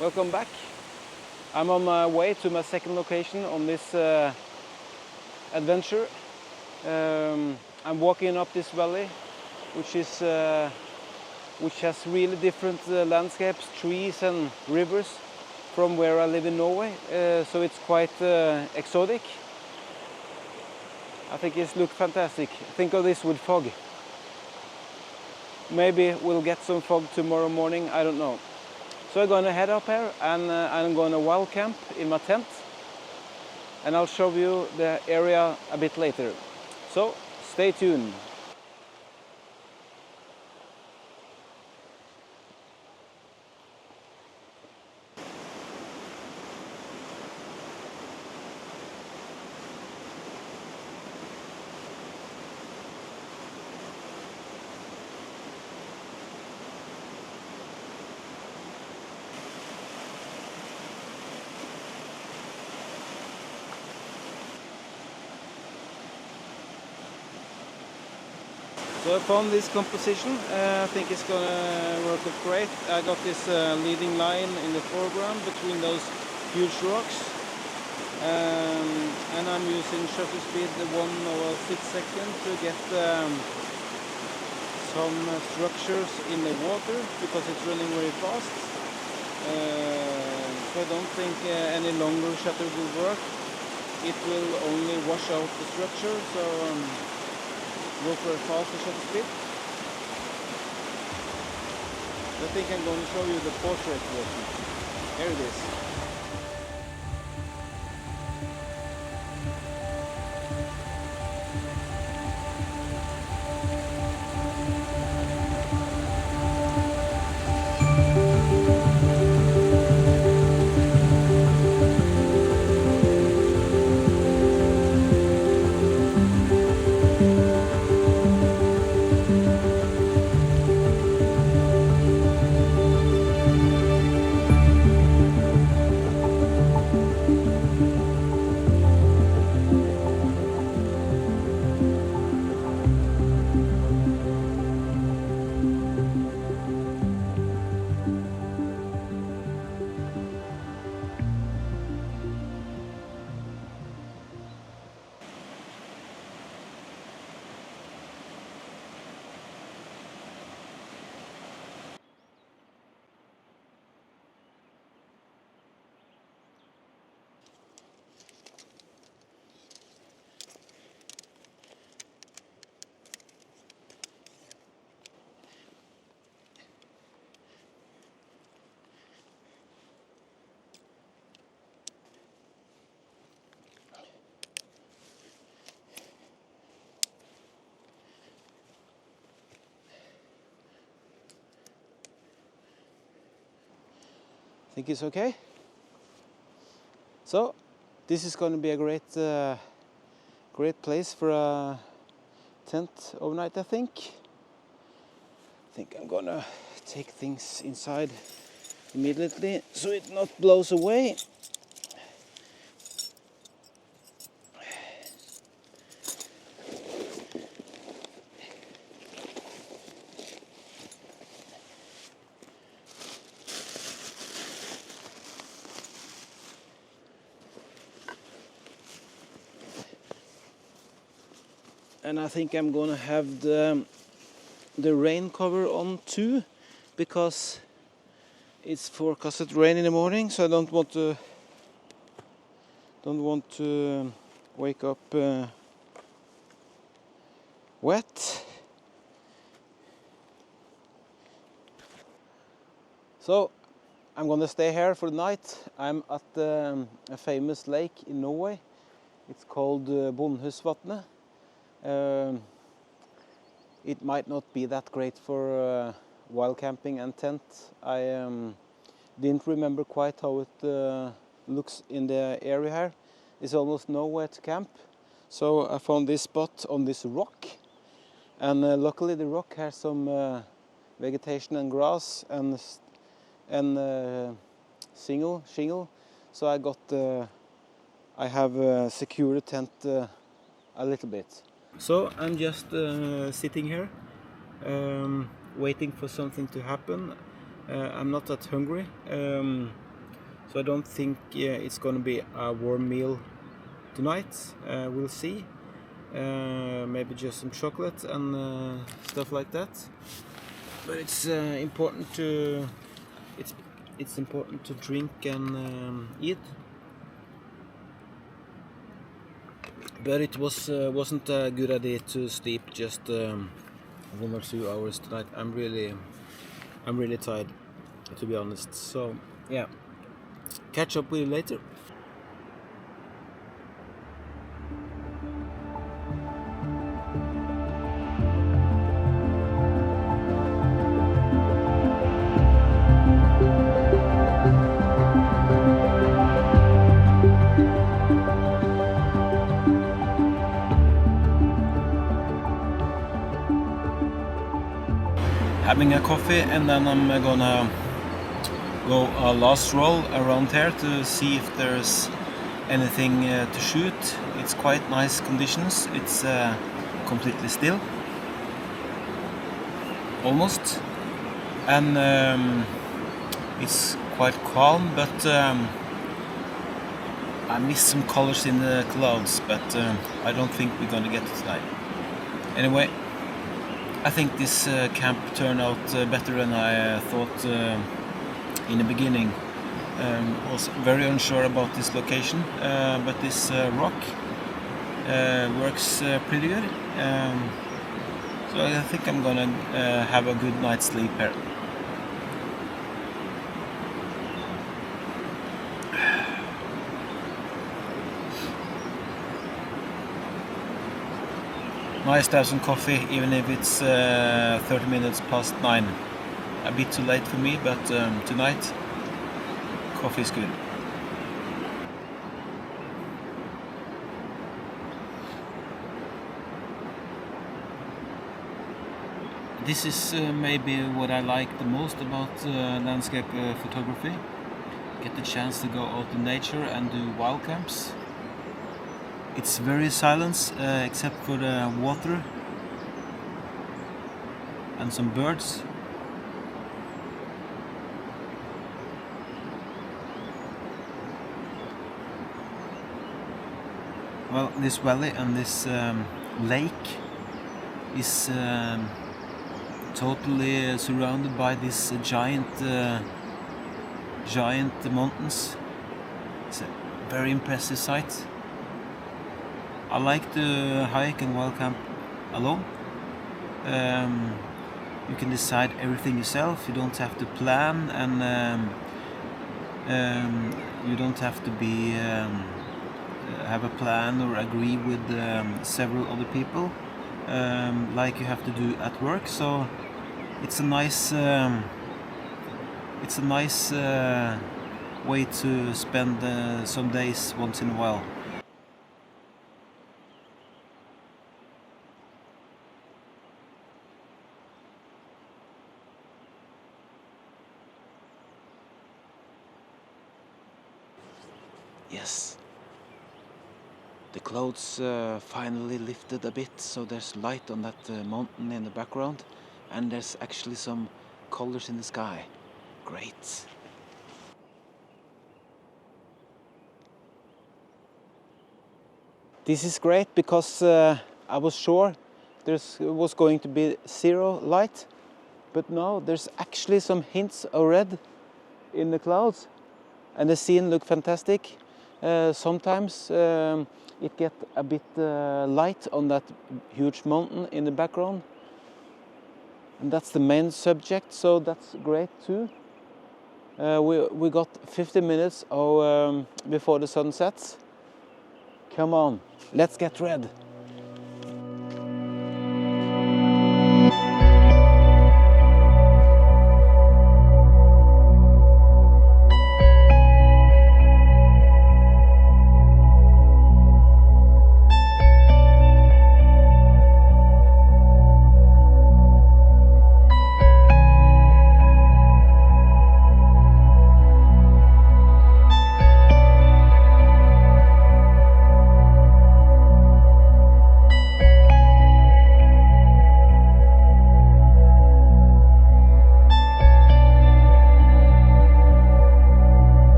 Welcome back. I'm on my way to my second location on this adventure. I'm walking up this valley, which has really different landscapes, trees and rivers from where I live in Norway. So it's quite exotic. I think it's looked fantastic. Think of this with fog. Maybe we'll get some fog tomorrow morning, I don't know. So I'm gonna head up here and I'm gonna wild camp in my tent. And I'll show you the area a bit later. So stay tuned. So I found this composition. I think it's gonna work out great. I got this leading line in the foreground between those huge rocks, and I'm using shutter speed 1/6 seconds to get some structures in the water because it's running very fast. So I don't think any longer shutter will work. It will only wash out the structure. So. Go for a faster shutter speed. I think I'm going to show you the portrait version. Here it is. Think it's okay. So this is going to be a great place for a tent overnight. I think I'm gonna take things inside immediately so it not blows away. And I think I'm gonna have the rain cover on too, because it's forecasted rain in the morning, so I don't want to wake up wet. So I'm gonna stay here for the night. I'm at a famous lake in Norway. It's called Bondhusvatnet. It might not be that great for wild camping and tent. I didn't remember quite how it looks in the area here. It's almost nowhere to camp. So I found this spot on this rock, and luckily the rock has some vegetation and grass and shingle. So I have secured the tent a little bit. So I'm just sitting here, waiting for something to happen. I'm not that hungry. So I don't think it's going to be a warm meal tonight. We'll see. Maybe just some chocolate and stuff like that. But it's important to it's important to drink and eat. But it wasn't a good idea to sleep just 1 or 2 hours tonight. I'm really tired, to be honest. So yeah, catch up with you later. Having a coffee, and then I'm gonna go a last stroll around here to see if there's anything to shoot. It's quite nice conditions. It's completely still, almost, and it's quite calm, but I missed some colors in the clouds, but I don't think we're gonna get it tonight. Anyway, I think this camp turned out better than I thought in the beginning. Was very unsure about this location, but this rock works pretty good. So I think I'm gonna have a good night's sleep here. Nice to have some coffee, even if it's 30 minutes past 9. A bit too late for me, but tonight coffee is good. This is maybe what I like the most about landscape photography. Get the chance to go out in nature and do wild camps. It's very silent, except for the water and some birds. Well, this valley and this lake is totally surrounded by these giant mountains. It's a very impressive sight. I like to hike and wild camp alone. You can decide everything yourself. You don't have to plan, and you don't have to be have a plan or agree with several other people like you have to do at work. So it's a nice way to spend some days once in a while. Yes, the clouds finally lifted a bit, so there's light on that mountain in the background, and there's actually some colors in the sky. Great. This is great because I was sure there was going to be zero light, but now there's actually some hints of red in the clouds, and the scene looks fantastic. Sometimes it gets a bit light on that huge mountain in the background, and that's the main subject, so that's great too. We got 50 minutes before the sun sets. Come on, let's get red.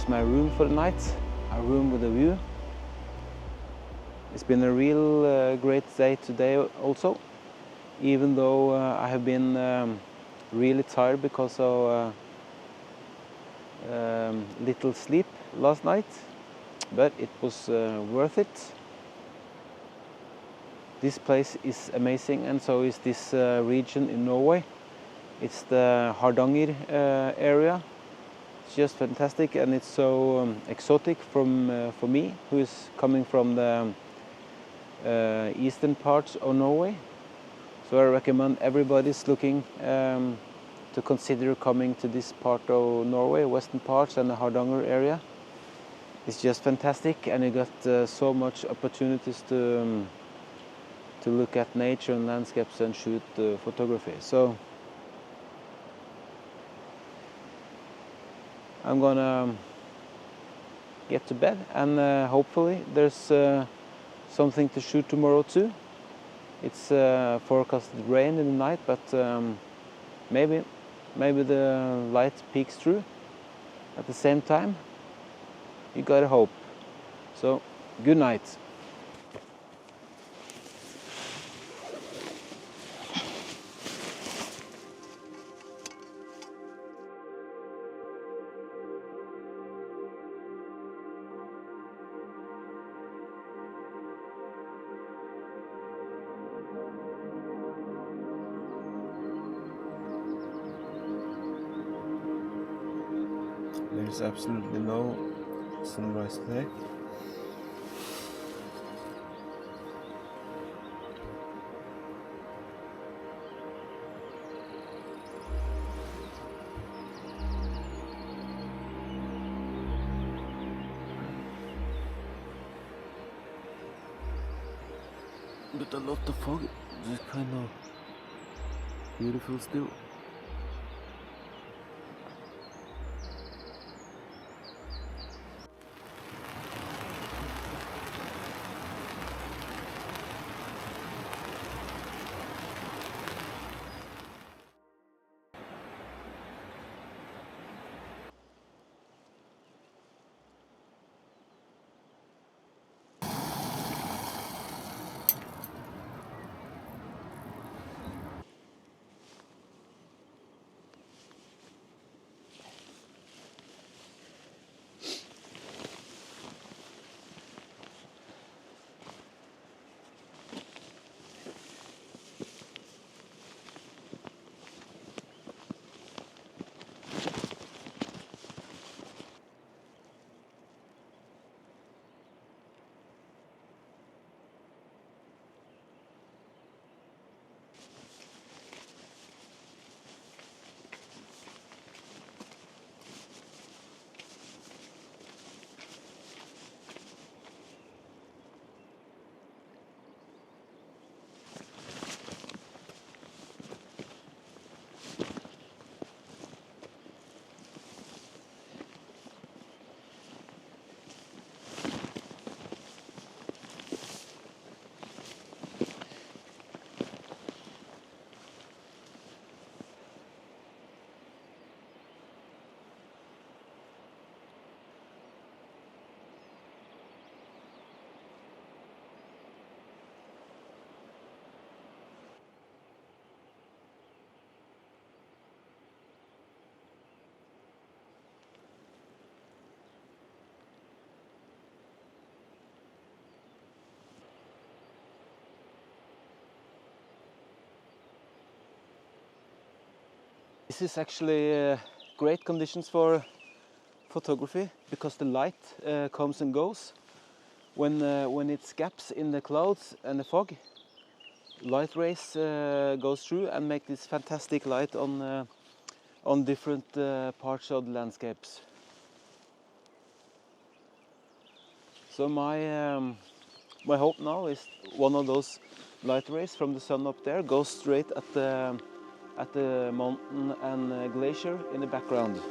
is my room for the night, a room with a view. It's been a real great day today also, even though I have been really tired because of little sleep last night, but it was worth it. This place is amazing, and so is this region in Norway. It's the Hardanger area. It's just fantastic, and it's so exotic for me, who is coming from the eastern parts of Norway. So I recommend everybody's looking to consider coming to this part of Norway, western parts and the Hardanger area. It's just fantastic, and you got so much opportunities to look at nature and landscapes and shoot photography. So I'm gonna get to bed, and hopefully there's something to shoot tomorrow too. It's forecasted rain in the night, but maybe the light peeks through. At the same time, you gotta hope. So, good night. There's absolutely no sunrise today. But a lot of fog, it's kind of beautiful still. This is actually great conditions for photography because the light comes and goes. When it's gaps in the clouds and the fog, light rays goes through and make this fantastic light on different parts of the landscapes. So my hope now is one of those light rays from the sun up there goes straight at the mountain and glacier in the background.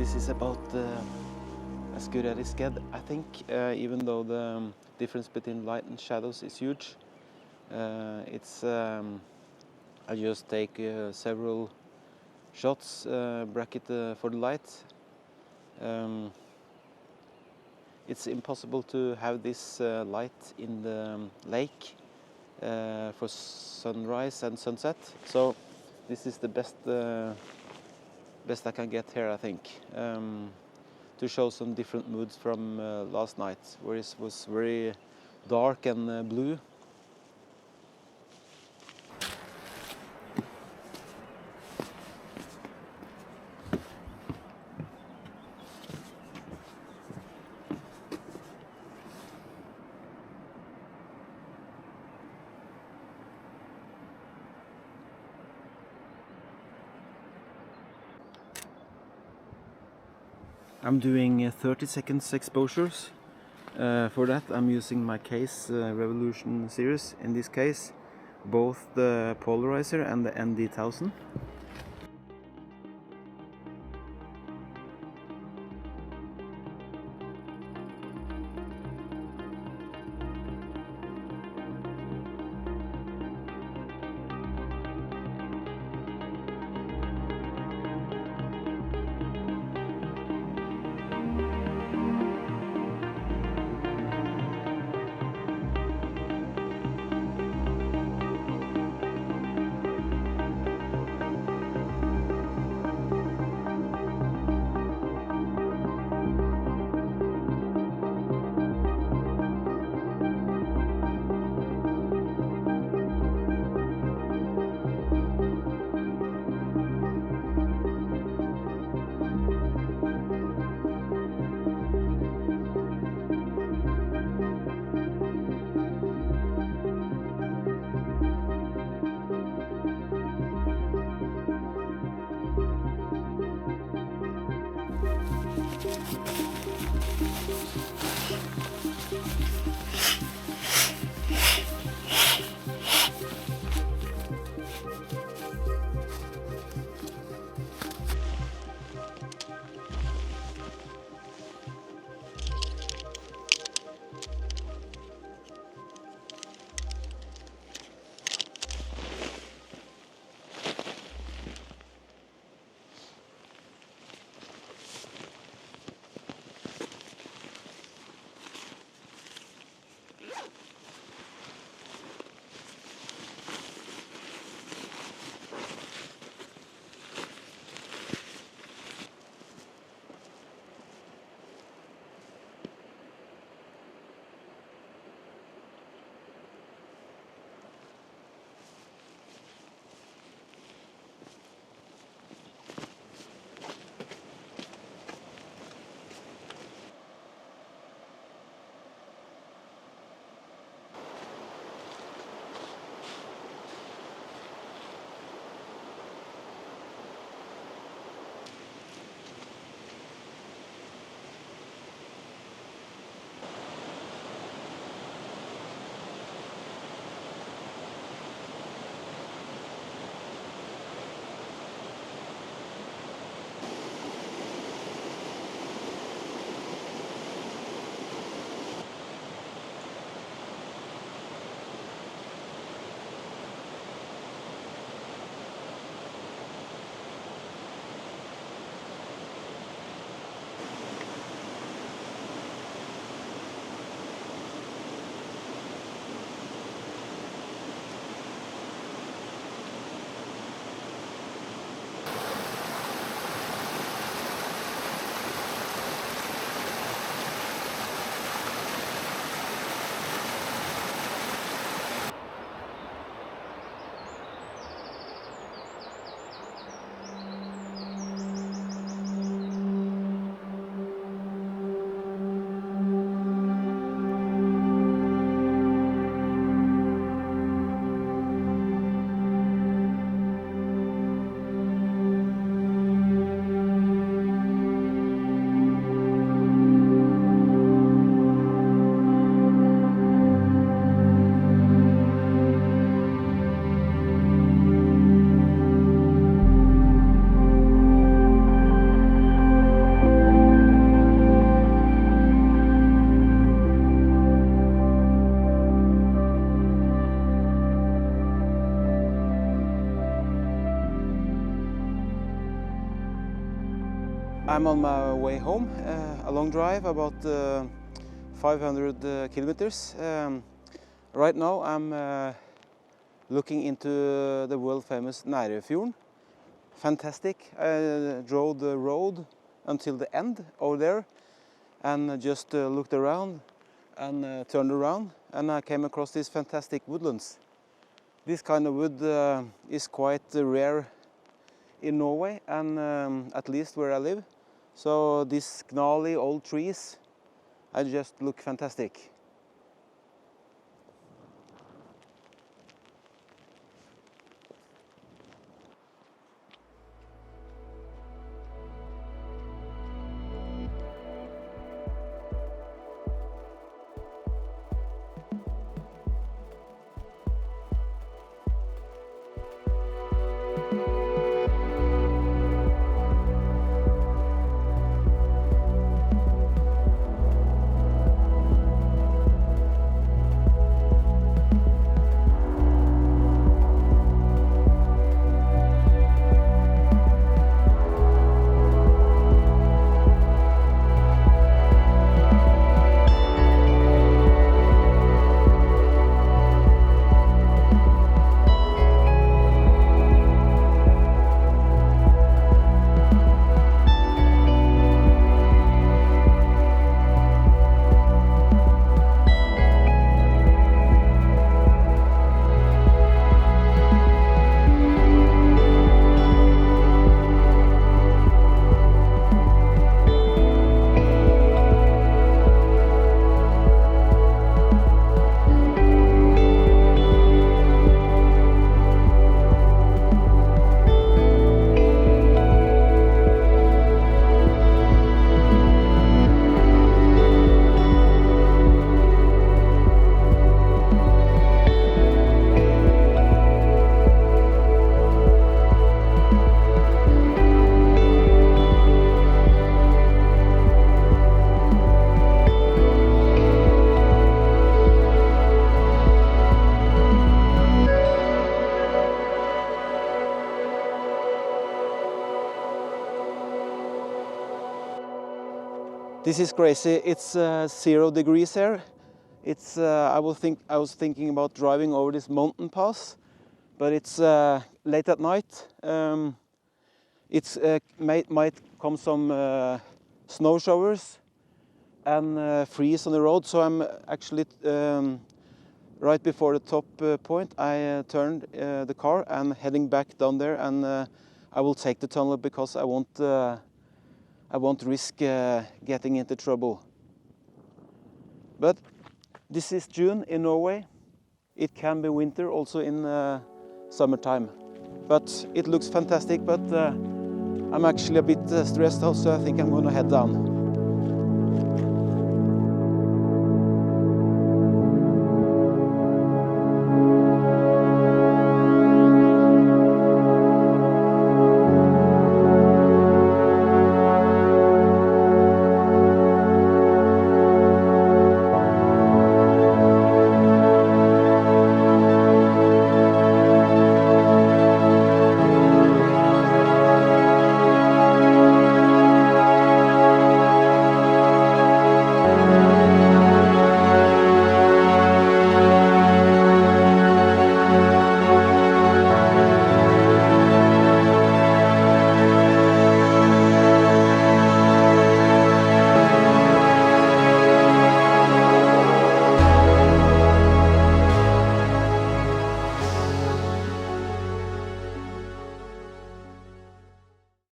this is about as good as it gets, I think, even though the difference between light and shadows is huge. I just take several shots, bracket for the light. It's impossible to have this light in the lake for sunrise and sunset, so this is the best I can get here, I think, to show some different moods from last night, where it was very dark and blue. I'm doing 30 seconds exposures. For that I'm using my case Revolution series, in this case both the polarizer and the ND1000. I'm on my way home, a long drive, about 500 kilometers. Right now I'm looking into the world famous Nærøyfjorden. Fantastic. I drove the road until the end over there and just looked around and turned around, and I came across these fantastic woodlands. This kind of wood is quite rare in Norway, and at least where I live. So these gnarly old trees, I just look fantastic. This is crazy. It's 0 degrees here. It's I was thinking about driving over this mountain pass, but it's late at night. It's might come some snow showers and freeze on the road. So I'm actually right before the top point. I turned the car and heading back down there, and I will take the tunnel because I won't risk getting into trouble. But this is June in Norway. It can be winter also in summertime. But it looks fantastic, but I'm actually a bit stressed out, so I think I'm gonna head down.